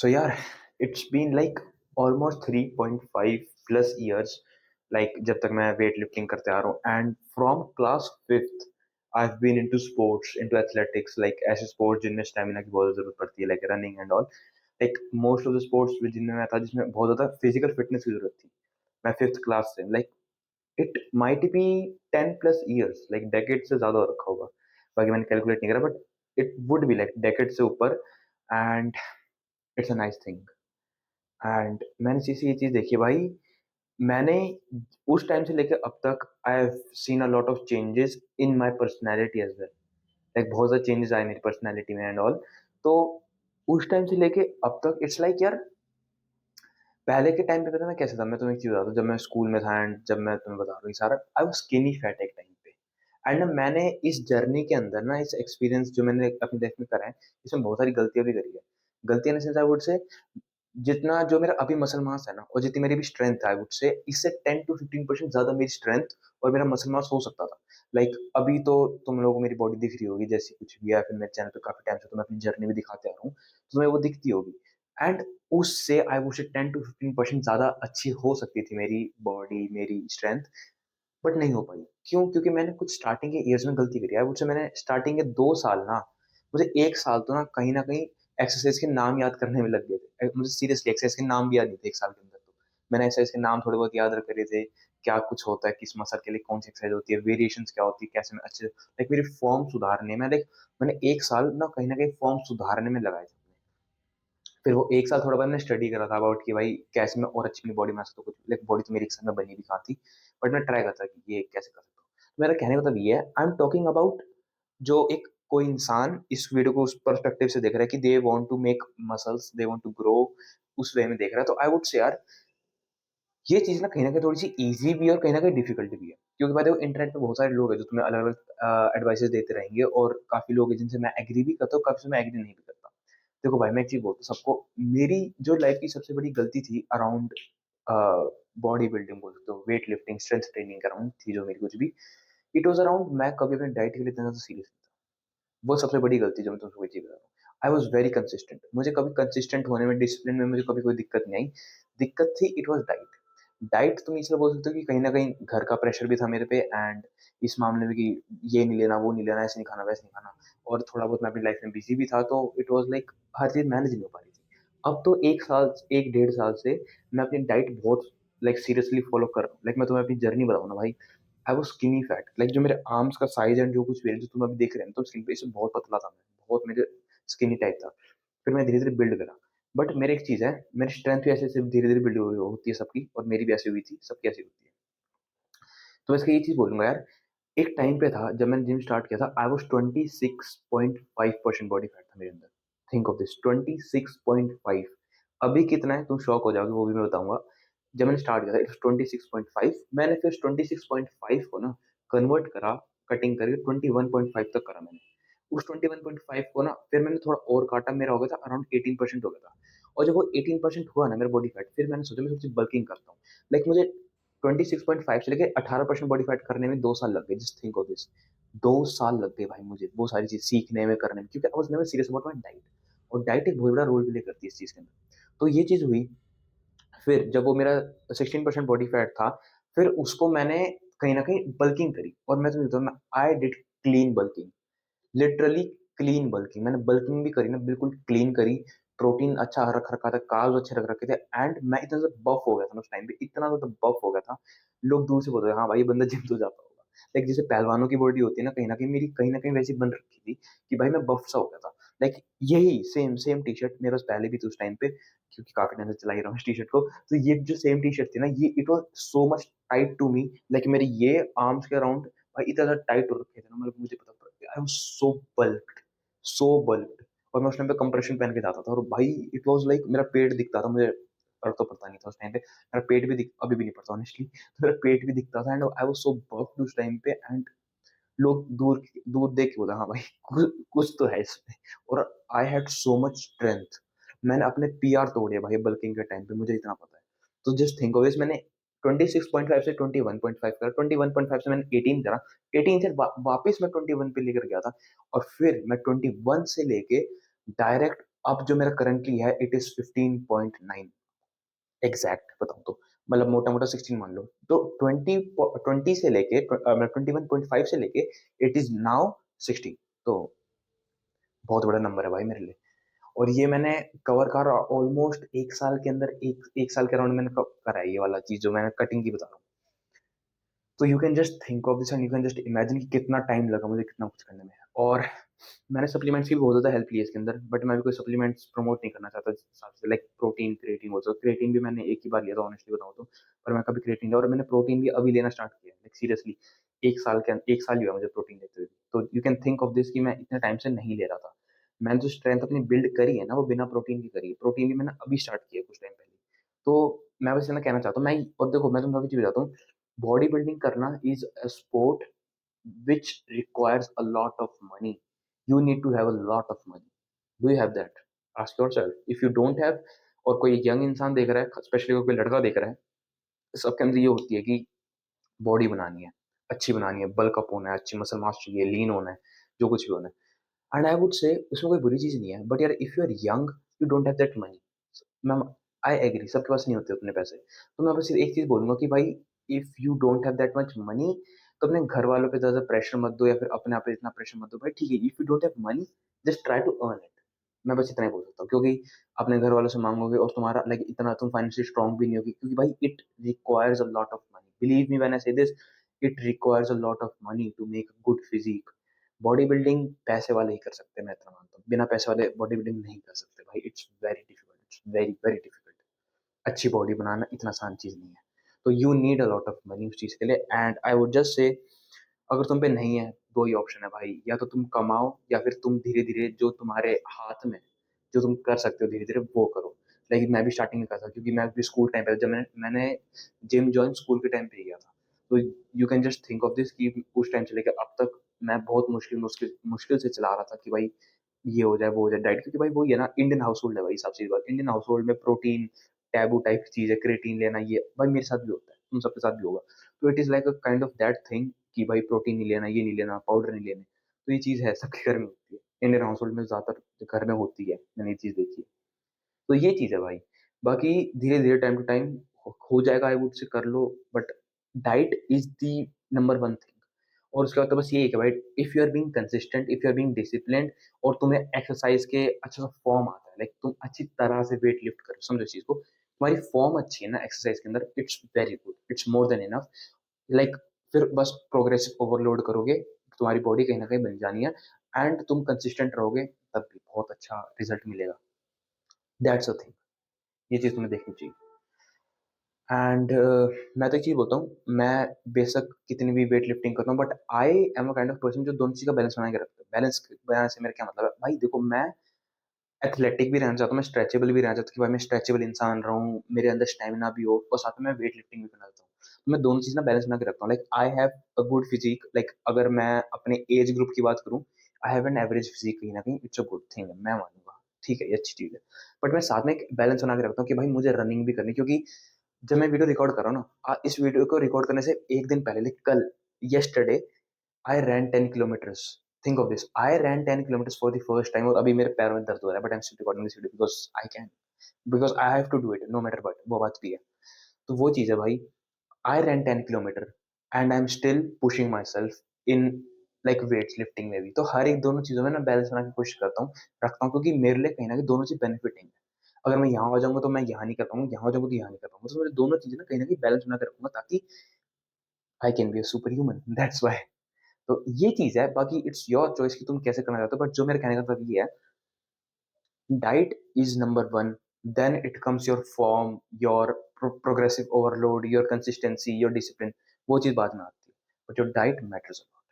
So yeah, it's been like almost 3.5 plus years, like जब तक मैं वेट लिफ्टिंग करते आ रहा हूँ, and from class fifth I have been into sports, into athletics, like ऐसे स्पोर्ट्स जिनमें स्टेमिना की बहुत जरूरत पड़ती है, like running and all. Like most of the sports जिनमें मैं था, जिसमें बहुत ज्यादा फिजिकल फिटनेस की जरूरत थी, मैं फिफ्थ क्लास से, like it might be 10 plus years, like decade से ज्यादा हो रखा होगा। बाकी मैंने कैलकुलेट नहीं करा, but it would be like decade से ऊपर। And it's a nice thing. And मैंने सीसी ये चीज देखी है भाई, मैंने उस टाइम से लेकर अब तक I have seen a lot of changes in my personality as well. Like बहुत ज्यादा चेंजेस आए मेरी पर्सनैलिटी में एंड ऑल। तो उस टाइम से लेके अब तक इट्स लाइक यार, पहले के टाइम पे पता मैं कैसे था, मैं तुम्हें एक चीज बताता हूँ। जब मैं स्कूल में था एंड जब मैं तुम्हें बता रहा हूँ ये सारा, आई वाज स्किनी फैट एक टाइम पे। एंड ना मैंने इस जर्नी के अंदर ना, इस एक्सपीरियंस जो मैंने अपनी लाइफ में करा है, इसमें बहुत सारी गलतियां भी करी है। गलतियां इन आई वुड से, जितना जो मेरा अभी मसल मास है ना, और जितनी मेरी भी स्ट्रेंथ है, आई वुड से इससे 10 to 15% ज्यादा मेरी स्ट्रेंथ और मेरा मसल मास हो सकता था। लाइक अभी तो तुम लोगों को मेरी बॉडी दिख रही होगी जैसी कुछ भी है, फिर मेरे चैनल पे काफी टाइम से तो मैं अपनी जर्नी भी दिखाते आ रहा हूँ, तो तुम्हें वो दिखती होगी। एंड उससे आई वुड से 10 to 15% ज्यादा अच्छी हो सकती थी मेरी बॉडी, मेरी स्ट्रेंथ। बट नहीं हो पाई। क्यों? क्योंकि मैंने कुछ स्टार्टिंग के ईयर्स में गलती करी है। मुझसे मैंने स्टार्टिंग के 2 साल ना, मुझे 1 साल तो ना कहीं एक्सरसाइज के नाम याद करने में लग गए थे। मुझे सीरियसली एक्सरसाइज के नाम भी याद नहीं थे 1 साल के अंदर। तो मैंने एक्सरसाइज के नाम थोड़े बहुत याद रख करे थे, क्या कुछ होता है, किस मसल के लिए कौन सी एक्सरसाइज होती है, वेरिएशंस क्या होती है, कैसे मैं अच्छे लाइक मेरी फॉर्म सुधारने में, लाइक मैंने 1 साल ना कहीं फॉर्म सुधारने में लगाए थे। फिर वो 1 साल थोड़ा बहुत मैंने स्टडी करा था अबाउट कि भाई कैसे मैं और अच्छी अपनी बॉडी बना सकता हूँ। कुछ लाइक बॉडी तो मेरी एक साल में बनी भी कहाँ थी, बट मैं ट्राई करता कि ये कैसे कर सकता हूँ। तो मेरा कहने का मतलब ये है, आई एम टॉकिंग अबाउट जो एक कोई इंसान इस वीडियो को उस पर्सपेक्टिव से देख रहा है कि they want to make muscles, they want to grow, उस वे में देख रहा है। तो आई वुड से यार, ये चीज ना कहीं थोड़ी सी इजी भी है और कहीं ना कहीं डिफिकल्ट भी है। क्योंकि भाई देखो, इंटरनेट पे बहुत सारे लोग हैं जो तुम्हें अलग अलग एडवाइसेस देते रहेंगे, और काफी लोग हैं जिनसे मैं एग्री भी करता हूँ, काफी से मैं एग्री नहीं भी करता। देखो भाई, मैं एक चीज बोलता हूँ सबको, मेरी जो लाइफ की सबसे बड़ी गलती थी अराउंड बॉडी बिल्डिंग, बोल सकते हो वेट लिफ्टिंग, स्ट्रेंथ ट्रेनिंग के अराउंड थी जो मेरी कुछ भी, इट वॉज अराउंड, मैं कभी अपने डाइट के लिए इतना सीरियस नहीं था। वो सबसे बड़ी गलती जो मैं तुमको चीज बता रहा हूँ। आई वॉज वेरी कंसिस्टेंट, मुझे कभी कंसिस्टेंट होने में, डिसिप्लिन में मुझे कभी कोई दिक्कत नहीं आई। दिक्कत थी, इट वॉज डाइट। डाइट तुम इसलिए बोल सकते हो कि कहीं ना कहीं घर का प्रेशर भी था मेरे पे, एंड इस मामले में कि ये नहीं लेना, वो नहीं लेना, ऐसे नहीं खाना, वैसे नहीं खाना, और थोड़ा बहुत मैं अपनी लाइफ में बिजी भी था, तो इट वॉज लाइक हर चीज मैनेज नहीं हो पा रही थी। अब तो 1 साल, 1 डेढ़ साल से मैं अपनी डाइट बहुत लाइक सीरियसली फॉलो कर रहा हूँ। लाइक मैं तुम्हें अपनी जर्नी बताऊँ ना भाई, I was skinny fat, like जो मेरे आर्म्स का साइज एंड जो कुछ भी है, जो तुम अभी देख रहे हैं, तो स्किन पे से बहुत पतला था मैं, बहुत मेरे स्किनी टाइप था। फिर मैं धीरे धीरे बिल्ड करा। बट मेरी एक चीज है, मेरी स्ट्रेंथ भी ऐसे ऐसे धीरे धीरे बिल्ड होती है सबकी, और मेरी भी ऐसी हुई थी, सबकी ऐसी होती है। तो मैं इसका ये चीज बोलूंगा यार, एक टाइम पे था जब मैंने जिम स्टार्ट किया था, आई वॉज 26.5% बॉडी फैट था मेरे अंदर। Think of this, 26.5। अभी कितना है तुम शॉक हो जाओगे, वो भी मैं बताऊंगा। जब मैंने स्टार्ट किया था, इट 26.5। मैंने फिर 26.5 को ना कन्वर्ट करा, कटिंग करके 21.5 तक करा मैंने। उस 21.5 को ना फिर मैंने थोड़ा और काटा, मेरा हो गया था अराउंड 18% हो गया था। और जब वो 18% हुआ ना मेरा बॉडी फैट, फिर मैंने सोचा मैं सोची बल्किंग करता हूँ। लाइक मुझे 26.5 से लेके 18% बॉडी फैट करने में 2 साल लग गए, जस्ट थिंक ऑफ दिस। 2 साल लग गए भाई मुझे वो सारी चीज सीखने में, करने में, क्योंकि I was never serious about my diet. और डाइट एक बहुत बड़ा रोल प्ले करती है इस चीज के अंदर। तो ये चीज हुई। फिर जब वो मेरा 16% बॉडी फैट था, फिर उसको मैंने कहीं ना कहीं बल्किंग करी। और मैं तुम्हें बताऊँ, I did clean bulking, literally clean bulking. मैंने बल्किंग भी करी ना, बिल्कुल क्लीन करी। प्रोटीन अच्छा रख रखा था, कार्ब्स अच्छे रख रखे थे, एंड मैं इतना ज्यादा बफ हो गया था ना उस टाइम पे, इतना ज्यादा बफ हो गया था। लोग दूर से बोलते थे हाँ भाई ये बंदा जिम तो जाता होगा। लाइक जैसे पहलवानों की बॉडी होती है ना कहीं मेरी कहीं ना कहीं वैसी बन रखी थी कि भाई मैं बफ सा हो गया था। लाइक यही सेम सेम टी शर्ट मेरे पास पहले भी थी उस टाइम पे, क्योंकि काफी टाइम से चला ही रहा हूँ इस टी शर्ट को। तो ये जो सेम टी शर्ट थी ना, ये it was so much tight to me. Like मेरे ये आर्म्स के अराउंड भाई इतना ज्यादा टाइट हो रखे थे ना, मतलब मुझे पता पड़ा, आई वाज सो बल्क्ड। और मैं उस टाइम पे कंप्रेशन पहन के जाता था, और भाई इट वाज लाइक मेरा पेट दिखता था मुझे। फर्क तो पड़ता नहीं था उस टाइम पे, मेरा पेट भी दिख, अभी भी नहीं पड़ता ऑनेस्टली। मेरा पेट भी दिखता था, and I was so buffed उस टाइम पे। एंड लोग दूर दूर देख के बोला हाँ भाई कुछ तो है इसमें। और I had so much strength, मैंने अपने पीआर तोड़े भाई बल्किंग के टाइम पे, मुझे इतना पता है। तो जस्ट थिंक ऑफ दिस, मैंने 26.5 से 21.5 करा, 21.5 से मैंने 18 करा, 18 से वापस मैं 21 पे लेकर गया था। और फिर मैं 21 से लेके डायरेक्ट अब जो मेरा करंटली है इट इज 15.9, एग्जैक्ट बताऊं तो, मतलब मोटा मोटा 16 मान लो, तो 20 से लेके मतलब 21.5 से लेके इट इज नाउ 16। तो बहुत बड़ा नंबर है भाई मेरे लिए। और ये मैंने कवर कर ऑलमोस्ट एक साल के अंदर, एक साल के अराउंड मैंने करा है ये वाला चीज जो मैंने कटिंग की बता रहा हूँ। तो you can just think of this and you can just imagine कि कितना टाइम लगा मुझे कितना कुछ करने में। और मैंने सप्लीमेंट्स की भी बहुत ज़्यादा हेल्प ली है इसके अंदर, बट मैं भी कोई सप्लीमेंट्स प्रमोट नहीं करना चाहता जिस हिसाब से, लाइक प्रोटीन क्रिएटिन बोल सकते, क्रिएटिन भी मैंने एक ही बार लिया था ऑनेस्टली बताऊँ तो। पर मैं कभी क्रिएटिन लिया, और मैंने प्रोटीन भी अभी लेना स्टार्ट किया, लाइक सीरियसली एक साल ही हुआ मुझे प्रोटीन लेते हुए। तो you can think of this कि मैं इतने टाइम से नहीं ले रहा था। मैंने जो स्ट्रेंथ अपनी बिल्ड करी है ना वो बिना प्रोटीन की करी है, प्रोटीन भी मैंने अभी स्टार्ट किया कुछ टाइम पहले। तो मैं बस इतना कहना चाहता हूँ, मैं और देखो मैं तुम्हें अभी चीज बताता हूँ, बॉडी बिल्डिंग करना is a sport which requires a lot of money. You need to have a lot of money. Do you have that? Ask yourself. If you don't have, और कोई यंग इंसान देख रहा है, स्पेशली कोई लड़का देख रहा है, सबके अंदर ये होती है कि बॉडी बनानी है, अच्छी बनानी है, बल्क अप होना है, अच्छी मसल मास चाहिए, लीन होना है, जो कुछ भी होना है। एंड आई वुड से उसमें कोई बुरी चीज नहीं है, बट यार if you are young, you don't have that money. Ma'am, I agree, सबके पास नहीं होते उतने पैसे। तो मैं बस एक चीज बोलूंगा कि भाई, if you don't have that much money, तो अपने घर वालों पे ज्यादा प्रेशर मत दो, या फिर अपने आप पे इतना प्रेशर मत दो। भाई ठीक है, if you don't have money, just try to earn it. मैं बस इतना ही बोल सकता हूँ, क्योंकि अपने घर वालों से मांगोगे और तुम्हारा लाइक इतना तुम फाइनेंशियली स्ट्रांग भी नहीं होगी, क्योंकि भाई it requires a lot of money, believe me when I say this, it requires a lot of money to make a good physique. Body building पैसे वाले ही कर सकते हैं, मैं इतना मानता हूँ, बिना पैसे वाले बॉडी बिल्डिंग नहीं कर सकते भाई, it's very difficult, it's very very difficult. अच्छी बॉडी बनाना इतना आसान चीज नहीं है। तो you need a lot of money उस चीज के लिए, and I would just say, अगर तुम पे नहीं है, दो ही ऑप्शन है भाई, या तो तुम कमाओ, या फिर तुम धीरे धीरे जो तुम्हारे हाथ में, जो तुम कर सकते हो धीरे धीरे वो करो। लेकिन मैं भी स्टार्टिंग में कर था, क्योंकि मैं भी स्कूल टाइम पे जब मैंने जिम ज्वाइन स्कूल के टाइम पे ही किया था। तो you can just think of this कि उस टाइम से लेकर अब तक मैं बहुत मुश्किल मुश्किल मुश्किल से चला रहा था कि भाई ये हो जाए वो हो जाए डाइट, क्योंकि भाई वो ये ना इंडियन हाउस होल्ड है भाई, सबसे बात इंडियन हाउस होल्ड में प्रोटीन टैबू टाइप चीज है, क्रेटीन लेना, ये भाई मेरे साथ भी होता है, तुम सबके साथ भी होगा। तो it is like a kind of that thing कि भाई प्रोटीन नहीं लेना, ये नहीं लेना, पाउडर नहीं लेने। तो ये चीज है सबके घर में होती है, इंडियन हाउस होल्ड में ज्यादातर घर में होती है, मैंने ये चीज देखी है। तो ये चीज है भाई। बाकी धीरे धीरे टाइम टू टाइम हो जाएगा, आई वुड से कर लो, but diet is the number one thing. और उसके बाद तो बस यही है कि भाई, if you are being consistent, if you are being disciplined, और तुम्हें एक्सरसाइज के अच्छा सा फॉर्म आता है, लाइक तुम अच्छी तरह से वेट लिफ्ट करो, समझो इस चीज को, तुम्हारी फॉर्म अच्छी है ना एक्सरसाइज के अंदर, it's very good, it's more than enough. Like फिर बस प्रोग्रेसिव ओवरलोड करोगे, तुम्हारी बॉडी कहीं ना कहीं बन जानी है, एंड तुम कंसिस्टेंट रहोगे, तब भी बहुत अच्छा रिजल्ट मिलेगा। दैट्स अ थिंग, ये चीज तुम्हें देखनी चाहिए। एंड मैं तो एक चीज बोलता हूँ, मैं बेशक कितनी भी वेट लिफ्टिंग करता हूँ, but I am a kind of person जो दोनों चीज का बैलेंस बना के रखता है। बैलेंस बनाने से मेरा क्या मतलब है भाई, देखो मैं एथलेटिक भी रहना चाहता हूँ, मैं स्ट्रेचेबल भी रहना चाहता हूँ कि भाई मैं स्ट्रेचेबल इंसान रहूँ, मेरे अंदर स्टेमिना भी हो, और साथ में मैं वेट लिफ्टिंग भी करना चाहता हूँ। तो मैं दोनों चीज ना बैलेंस बना के रखता हूँ, like I have a good physique, like अगर मैं अपने एज ग्रुप की बात करूँ, I have an average physique, कहीं ना कहीं इट्स अ गुड थिंग है, मैं मानूंगा, ठीक है, ये अच्छी चीज है। बट मैं साथ में एक बैलेंस बना के रखता हूँ कि भाई मुझे रनिंग भी करनी है, क्योंकि जब मैं वीडियो रिकॉर्ड कर रहा हूँ ना, इस वीडियो को रिकॉर्ड करने से एक दिन पहले, like कल, yesterday I ran 10 kilometers. Think of this. I ran 10 kilometers for the first time, और अभी मेरे पैरों में दर्द हो रहा है, but I'm still recording this video because I can, because I have to do it no matter what, वो बात भी है। तो वो चीज़ है भाई, I ran 10 kilometer and I'm still pushing myself in like weights lifting में भी। तो हर एक दोनों चीज़ों में ना बैलेंस बनाने की कोशिश करता हूँ, रखता हूँ, क्योंकि मेरे लिए कहीं ना कहीं दोनों चीज़ बेनिफिटिंग है। अगर मैं यहाँ आ जाऊंगा तो मैं यहाँ नहीं कर पाऊंगा, यहाँ आ जाऊंगा तो यहाँ नहीं कर पाऊंगा, तो मेरे दोनों चीजें ना कहीं बैलेंस बना के रखूंगा, ताकि I can be a super human, that's why. तो ये चीज है, बाकी इट्स योर चॉइस कि तुम कैसे करना चाहते हो, बट जो मेरे कहने का मतलब ये है, diet is number one, then it comes your form, your progressive overload, your consistency, your discipline, वो चीज बाद में आती है, but your diet matters a lot.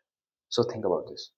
So think about this.